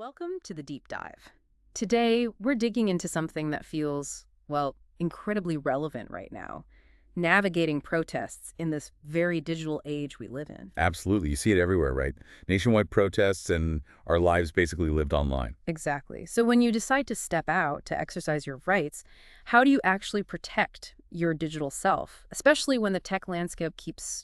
Welcome to the Deep Dive. Today, we're digging into something that feels, well, incredibly relevant right now. Navigating protests in this very digital age we live in. Absolutely. You see it everywhere, right? Nationwide protests and our lives basically lived online. Exactly. So when you decide to step out to exercise your rights, how do you actually protect your digital self, especially when the tech landscape keeps,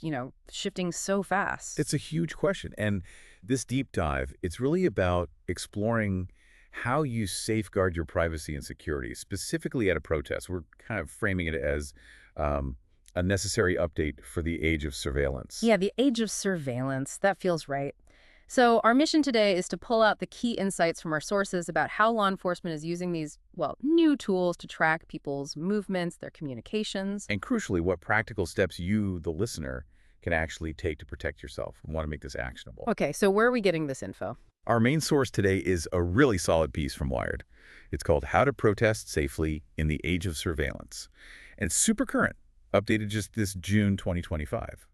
shifting so fast? It's a huge question. And this deep dive, it's really about exploring how you safeguard your privacy and security, specifically at a protest. We're kind of framing it as a necessary update for the age of surveillance. Yeah, the age of surveillance. That feels right. So our mission today is to pull out the key insights from our sources about how law enforcement is using these, well, new tools to track people's movements, their communications. And crucially, what practical steps you, the listener, can actually take to protect yourself. We want to make this actionable. Okay, so where are we getting this info? Our main source today is a really solid piece from Wired. It's called How to Protest Safely in the Age of Surveillance. And it's super current, updated just this June 2025.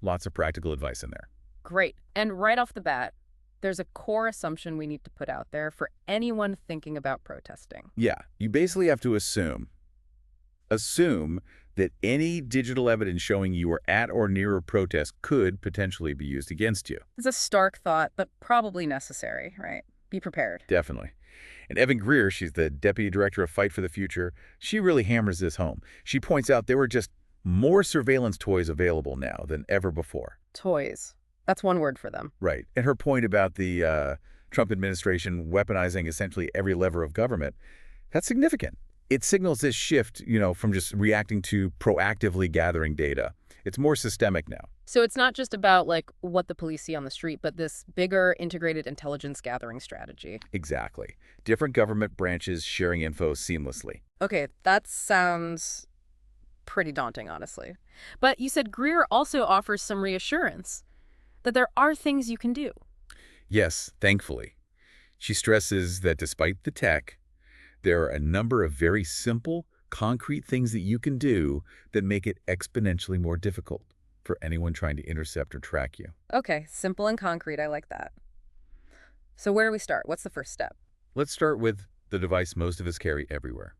Lots of practical advice in there. Great. And right off the bat, there's a core assumption we need to put out there for anyone thinking about protesting. Yeah, you basically have to assume that any digital evidence showing you were at or near a protest could potentially be used against you. It's a stark thought, but probably necessary, right? Be prepared. Definitely. And Evan Greer, she's the deputy director of Fight for the Future, she really hammers this home. She points out there were just more surveillance toys available now than ever before. Toys. That's one word for them. Right. And her point about the Trump administration weaponizing essentially every lever of government, that's significant. It signals this shift, from just reacting to proactively gathering data. It's more systemic now. So it's not just about, what the police see on the street, but this bigger integrated intelligence gathering strategy. Exactly. Different government branches sharing info seamlessly. Okay, that sounds pretty daunting, honestly. But you said Greer also offers some reassurance that there are things you can do. Yes, thankfully. She stresses that despite the tech, there are a number of very simple, concrete things that you can do that make it exponentially more difficult for anyone trying to intercept or track you. Okay, simple and concrete. I like that. So where do we start? What's the first step? Let's start with the device most of us carry everywhere,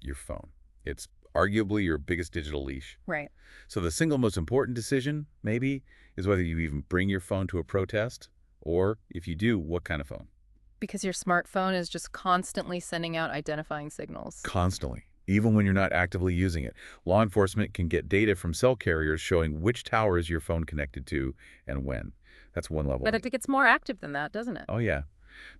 your phone. It's arguably your biggest digital leash. Right. So the single most important decision, maybe, is whether you even bring your phone to a protest, or if you do, what kind of phone. Because your smartphone is just constantly sending out identifying signals. Constantly, even when you're not actively using it. Law enforcement can get data from cell carriers showing which tower is your phone connected to and when. That's one level. But it gets more active than that, doesn't it? Oh, yeah.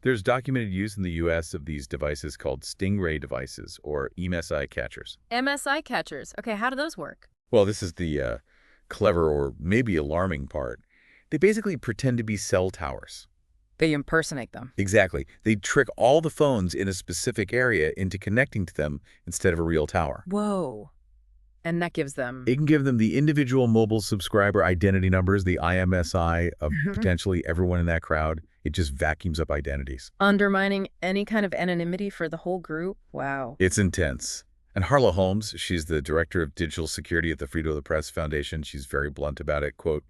There's documented use in the U.S. of these devices called Stingray devices, or IMSI catchers. MSI catchers. Okay, how do those work? Well, this is the clever or maybe alarming part. They basically pretend to be cell towers. They impersonate them. Exactly. They trick all the phones in a specific area into connecting to them instead of a real tower. Whoa. And that gives them... It can give them the individual mobile subscriber identity numbers, the IMSI of potentially everyone in that crowd. It just vacuums up identities. Undermining any kind of anonymity for the whole group? Wow. It's intense. And Harla Holmes, she's the director of digital security at the Freedom of the Press Foundation. She's very blunt about it. Quote,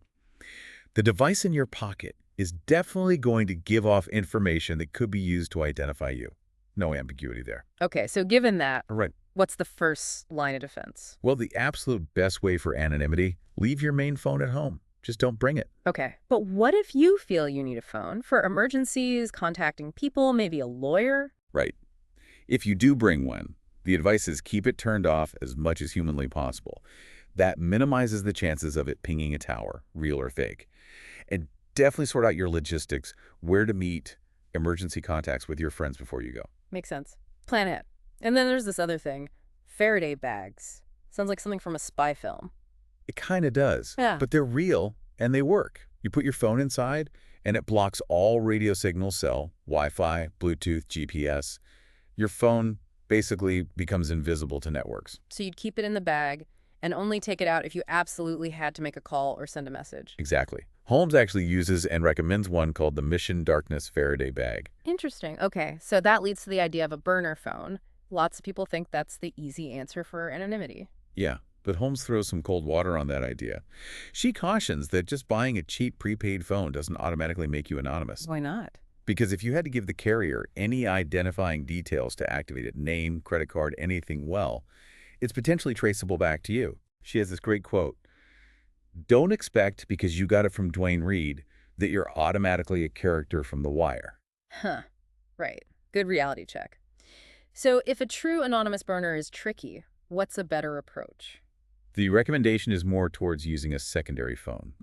"The device in your pocket is definitely going to give off information that could be used to identify you." No ambiguity there. Okay, so given that, Right. what's the first line of defense? Well, the absolute best way for anonymity, leave your main phone at home. Just don't bring it. Okay, but what if you feel you need a phone for emergencies, contacting people, maybe a lawyer? Right. If you do bring one, the advice is keep it turned off as much as humanly possible. That minimizes the chances of it pinging a tower, real or fake. And definitely sort out your logistics, where to meet, emergency contacts with your friends before you go. Makes sense. Plan it. And then there's this other thing, Faraday bags. Sounds like something from a spy film. It kind of does. Yeah. But they're real and they work. You put your phone inside and it blocks all radio signal, cell, Wi-Fi, Bluetooth, GPS. Your phone basically becomes invisible to networks. So you'd keep it in the bag and only take it out if you absolutely had to make a call or send a message. Exactly. Holmes actually uses and recommends one called the Mission Darkness Faraday bag. Interesting. Okay, so that leads to the idea of a burner phone. Lots of people think that's the easy answer for anonymity. Yeah, but Holmes throws some cold water on that idea. She cautions that just buying a cheap prepaid phone doesn't automatically make you anonymous. Why not? Because if you had to give the carrier any identifying details to activate it, name, credit card, anything, well, it's potentially traceable back to you. She has this great quote: "Don't expect, because you got it from Dwayne Reed, that you're automatically a character from The Wire." Huh. Right. Good reality check. So if a true anonymous burner is tricky, what's a better approach? The recommendation is more towards using a secondary phone,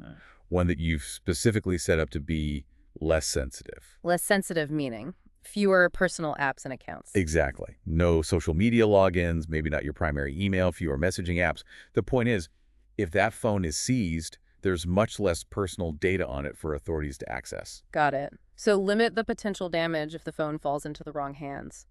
one that you've specifically set up to be less sensitive. Less sensitive meaning fewer personal apps and accounts. Exactly. No social media logins, maybe not your primary email, fewer messaging apps. The point is, if that phone is seized, there's much less personal data on it for authorities to access. Got it. So limit the potential damage if the phone falls into the wrong hands.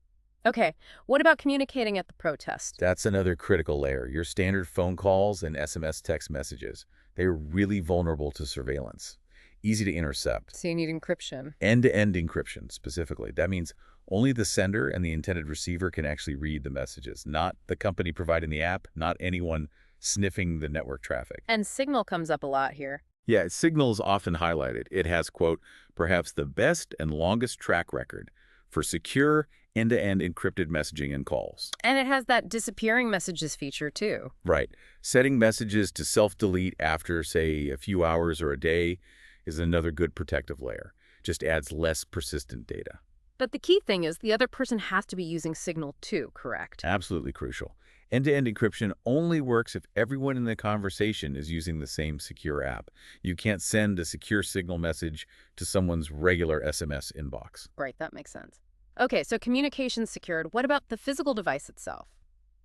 Okay, what about communicating at the protest? That's another critical layer. Your standard phone calls and SMS text messages, they're really vulnerable to surveillance. Easy to intercept. So you need encryption. End-to-end encryption, specifically. That means only the sender and the intended receiver can actually read the messages, not the company providing the app, not anyone sniffing the network traffic. And Signal comes up a lot here. Yeah, Signal is often highlighted. It has, quote, perhaps the best and longest track record for secure end-to-end encrypted messaging and calls. And it has that disappearing messages feature, too. Right. Setting messages to self-delete after, say, a few hours or a day is another good protective layer. Just adds less persistent data. But the key thing is the other person has to be using Signal, too, correct? Absolutely crucial. End-to-end encryption only works if everyone in the conversation is using the same secure app. You can't send a secure Signal message to someone's regular SMS inbox. Right, that makes sense. Okay, so communication's secured. What about the physical device itself?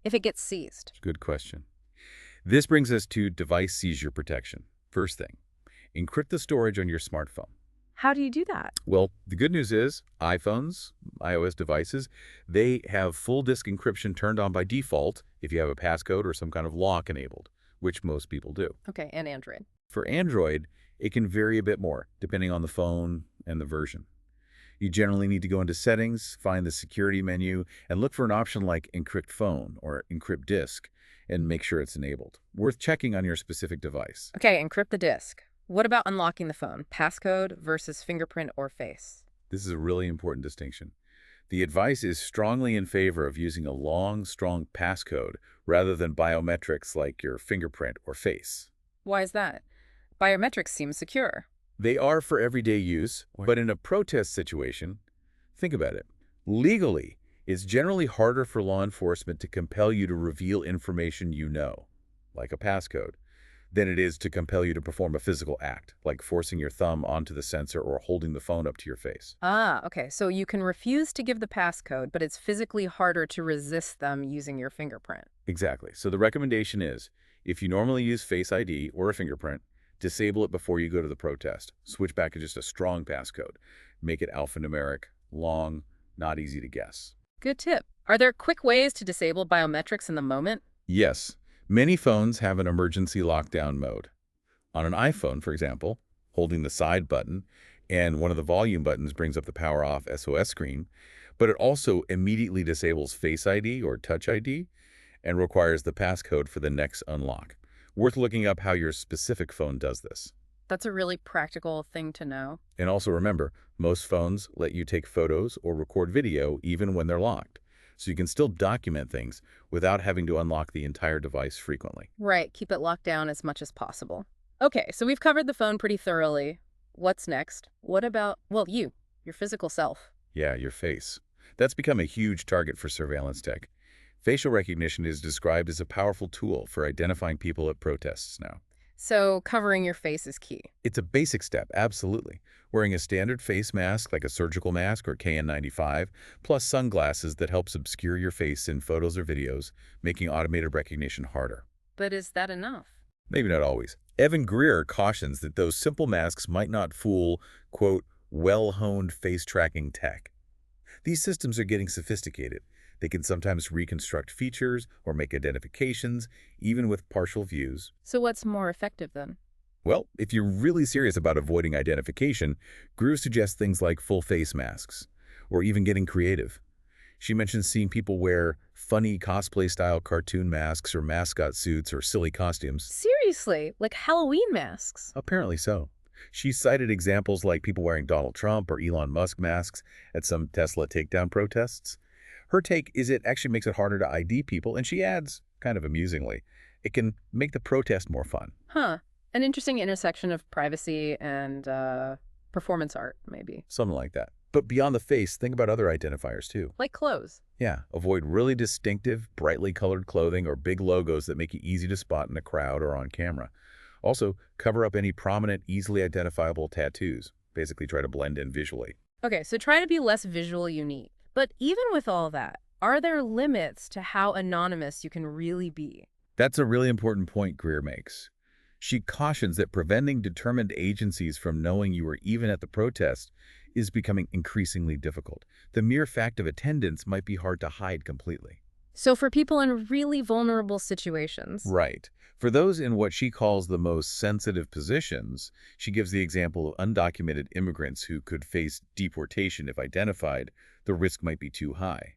If it gets seized? Good question. This brings us to device seizure protection. First thing, encrypt the storage on your smartphone. How do you do that? Well, the good news is iPhones, iOS devices, they have full disk encryption turned on by default if you have a passcode or some kind of lock enabled, which most people do. Okay, and Android. For Android, it can vary a bit more depending on the phone and the version. You generally need to go into Settings, find the Security menu, and look for an option like Encrypt Phone or Encrypt Disk, and make sure it's enabled. Worth checking on your specific device. Okay, encrypt the disk. What about unlocking the phone? Passcode versus fingerprint or face? This is a really important distinction. The advice is strongly in favor of using a long, strong passcode rather than biometrics like your fingerprint or face. Why is that? Biometrics seem secure. They are for everyday use, but in a protest situation, think about it. Legally, it's generally harder for law enforcement to compel you to reveal information you know, like a passcode, than it is to compel you to perform a physical act, like forcing your thumb onto the sensor or holding the phone up to your face. Ah, okay. So you can refuse to give the passcode, but it's physically harder to resist them using your fingerprint. Exactly. So the recommendation is, if you normally use Face ID or a fingerprint, disable it before you go to the protest. Switch back to just a strong passcode. Make it alphanumeric, long, not easy to guess. Good tip. Are there quick ways to disable biometrics in the moment? Yes, many phones have an emergency lockdown mode. On an iPhone, for example, holding the side button and one of the volume buttons brings up the power off SOS screen, but it also immediately disables Face ID or Touch ID and requires the passcode for the next unlock. Worth looking up how your specific phone does this. That's a really practical thing to know. And also remember, most phones let you take photos or record video even when they're locked. So you can still document things without having to unlock the entire device frequently. Right, keep it locked down as much as possible. Okay, so we've covered the phone pretty thoroughly. What's next? What about, well, your physical self? Yeah, your face. That's become a huge target for surveillance tech. Facial recognition is described as a powerful tool for identifying people at protests now. So covering your face is key. It's a basic step, absolutely. Wearing a standard face mask like a surgical mask or KN95, plus sunglasses that helps obscure your face in photos or videos, making automated recognition harder. But is that enough? Maybe not always. Evan Greer cautions that those simple masks might not fool, quote, well-honed face-tracking tech. These systems are getting sophisticated. They can sometimes reconstruct features or make identifications, even with partial views. So what's more effective then? Well, if you're really serious about avoiding identification, Greer suggests things like full face masks, or even getting creative. She mentions seeing people wear funny cosplay-style cartoon masks or mascot suits or silly costumes. Seriously, like Halloween masks? Apparently so. She cited examples like people wearing Donald Trump or Elon Musk masks at some Tesla takedown protests. Her take is it actually makes it harder to ID people, and she adds, kind of amusingly, it can make the protest more fun. Huh. An interesting intersection of privacy and performance art, maybe. Something like that. But beyond the face, think about other identifiers too. Like clothes. Yeah, avoid really distinctive, brightly colored clothing or big logos that make it easy to spot in a crowd or on camera. Also, cover up any prominent, easily identifiable tattoos. Basically, try to blend in visually. Okay, so try to be less visually unique. But even with all that, are there limits to how anonymous you can really be? That's a really important point Greer makes. She cautions that preventing determined agencies from knowing you were even at the protest is becoming increasingly difficult. The mere fact of attendance might be hard to hide completely. So for people in really vulnerable situations. Right. For those in what she calls the most sensitive positions, she gives the example of undocumented immigrants who could face deportation if identified. The risk might be too high.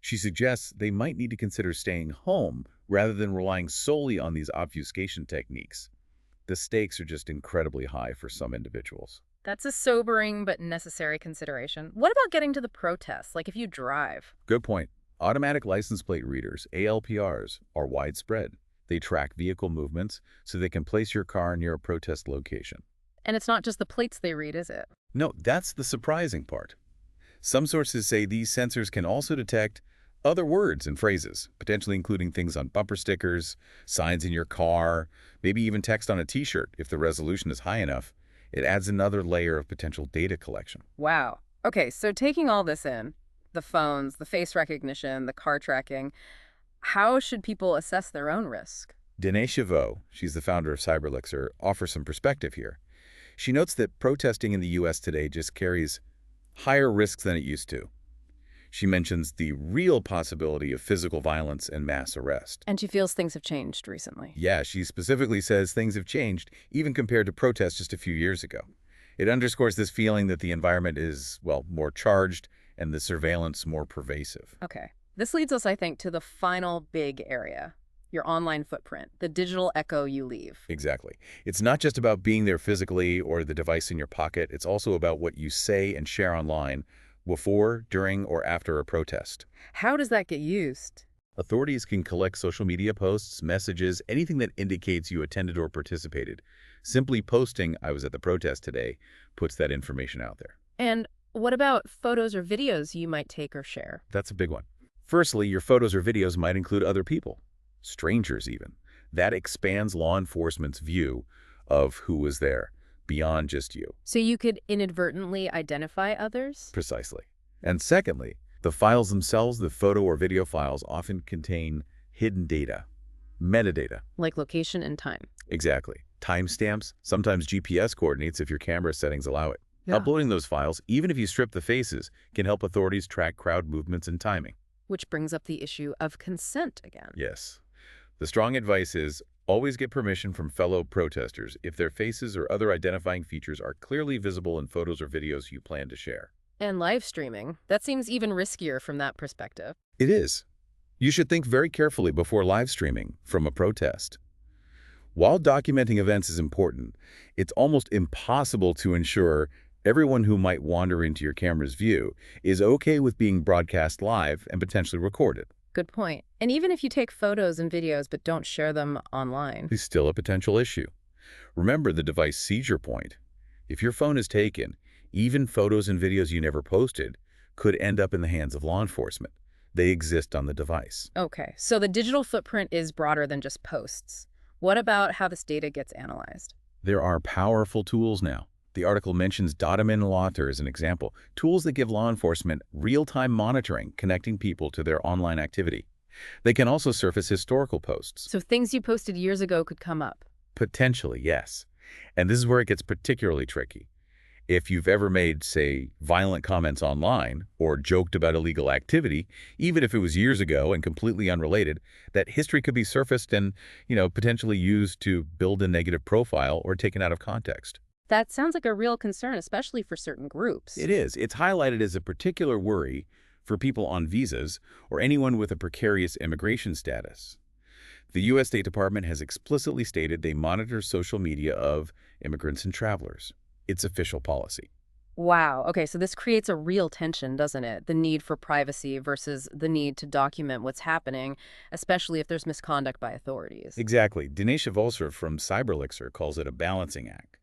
She suggests they might need to consider staying home rather than relying solely on these obfuscation techniques. The stakes are just incredibly high for some individuals. That's a sobering but necessary consideration. What about getting to the protests, like if you drive? Good point. Automatic license plate readers, ALPRs, are widespread. They track vehicle movements so they can place your car near a protest location. And it's not just the plates they read, is it? No, that's the surprising part. Some sources say these sensors can also detect other words and phrases, potentially including things on bumper stickers, signs in your car, maybe even text on a t-shirt if the resolution is high enough. It adds another layer of potential data collection. Wow. Okay, so taking all this in, the phones, the face recognition, the car tracking, how should people assess their own risk? Danae Chavot, she's the founder of CyberLixer, offers some perspective here. She notes that protesting in the U.S. today just carries higher risks than it used to. She mentions the real possibility of physical violence and mass arrest. And she feels things have changed recently. Yeah, she specifically says things have changed, even compared to protests just a few years ago. It underscores this feeling that the environment is, well, more charged and the surveillance more pervasive. Okay. This leads us, I think, to the final big area, your online footprint, the digital echo you leave. Exactly. It's not just about being there physically or the device in your pocket. It's also about what you say and share online before, during, or after a protest. How does that get used? Authorities can collect social media posts, messages, anything that indicates you attended or participated. Simply posting, "I was at the protest today," puts that information out there. And what about photos or videos you might take or share? That's a big one. Firstly, your photos or videos might include other people, strangers even. That expands law enforcement's view of who was there, beyond just you. So you could inadvertently identify others? Precisely. And secondly, the files themselves, the photo or video files, often contain hidden data, metadata. Like location and time. Exactly. Timestamps, sometimes GPS coordinates if your camera settings allow it. Yeah. Uploading those files, even if you strip the faces, can help authorities track crowd movements and timing. Which brings up the issue of consent again. Yes. The strong advice is always get permission from fellow protesters if their faces or other identifying features are clearly visible in photos or videos you plan to share. And live streaming, that seems even riskier from that perspective. It is. You should think very carefully before live streaming from a protest. While documenting events is important, it's almost impossible to ensure everyone who might wander into your camera's view is okay with being broadcast live and potentially recorded. Good point. And even if you take photos and videos but don't share them online. It's still a potential issue. Remember the device seizure point. If your phone is taken, even photos and videos you never posted could end up in the hands of law enforcement. They exist on the device. Okay, so the digital footprint is broader than just posts. What about how this data gets analyzed? There are powerful tools now. The article mentions Datum and Lauter as an example, tools that give law enforcement real-time monitoring connecting people to their online activity. They can also surface historical posts. So things you posted years ago could come up. Potentially, yes. And this is where it gets particularly tricky. If you've ever made, say, violent comments online or joked about illegal activity, even if it was years ago and completely unrelated, that history could be surfaced and, potentially used to build a negative profile or taken out of context. That sounds like a real concern, especially for certain groups. It is. It's highlighted as a particular worry for people on visas or anyone with a precarious immigration status. The U.S. State Department has explicitly stated they monitor social media of immigrants and travelers. its official policy. Wow. Okay, so this creates a real tension, doesn't it? The need for privacy versus the need to document what's happening, especially if there's misconduct by authorities. Exactly. Dinesh Avolsar from CyberElixir calls it a balancing act.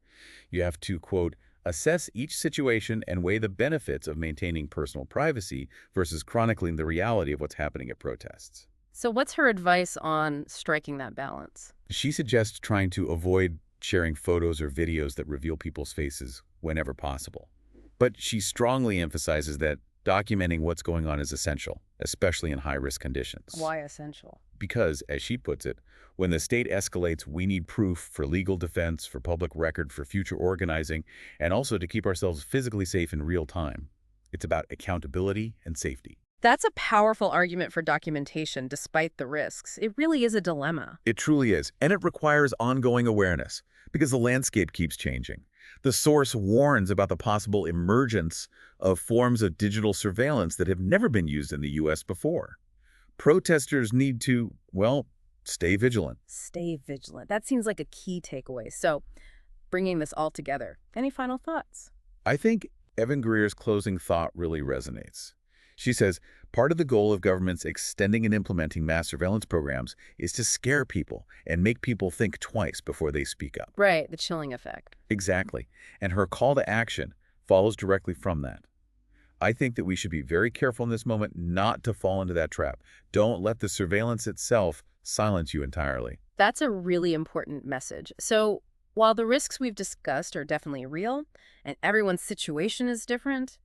You have to, quote, assess each situation and weigh the benefits of maintaining personal privacy versus chronicling the reality of what's happening at protests. So what's her advice on striking that balance? She suggests trying to avoid sharing photos or videos that reveal people's faces whenever possible. But she strongly emphasizes that documenting what's going on is essential, especially in high-risk conditions. Why essential? Because, as she puts it, when the state escalates, we need proof for legal defense, for public record, for future organizing, and also to keep ourselves physically safe in real time. It's about accountability and safety. That's a powerful argument for documentation despite the risks. It really is a dilemma. It truly is, and it requires ongoing awareness, because the landscape keeps changing. The source warns about the possible emergence of forms of digital surveillance that have never been used in the U.S. before. Protesters need to, well, stay vigilant. Stay vigilant. That seems like a key takeaway. So, bringing this all together, any final thoughts? I think Evan Greer's closing thought really resonates. She says, part of the goal of governments extending and implementing mass surveillance programs is to scare people and make people think twice before they speak up. Right, the chilling effect. Exactly. And her call to action follows directly from that. I think that we should be very careful in this moment not to fall into that trap. Don't let the surveillance itself silence you entirely. That's a really important message. So, while the risks we've discussed are definitely real, and everyone's situation is different,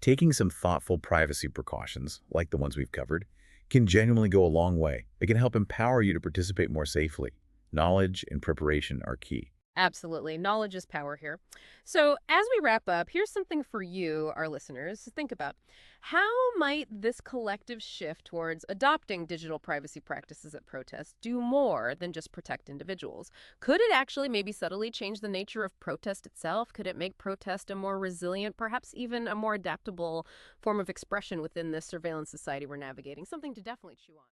Taking some thoughtful privacy precautions, like the ones we've covered, can genuinely go a long way. It can help empower you to participate more safely. Knowledge and preparation are key. absolutely. Knowledge is power here. So, as we wrap up, here's something for you, our listeners, to think about. How might this collective shift towards adopting digital privacy practices at protests do more than just protect individuals? Could it actually maybe subtly change the nature of protest itself? Could it make protest a more resilient, perhaps even a more adaptable form of expression within this surveillance society we're navigating? Something to definitely chew on.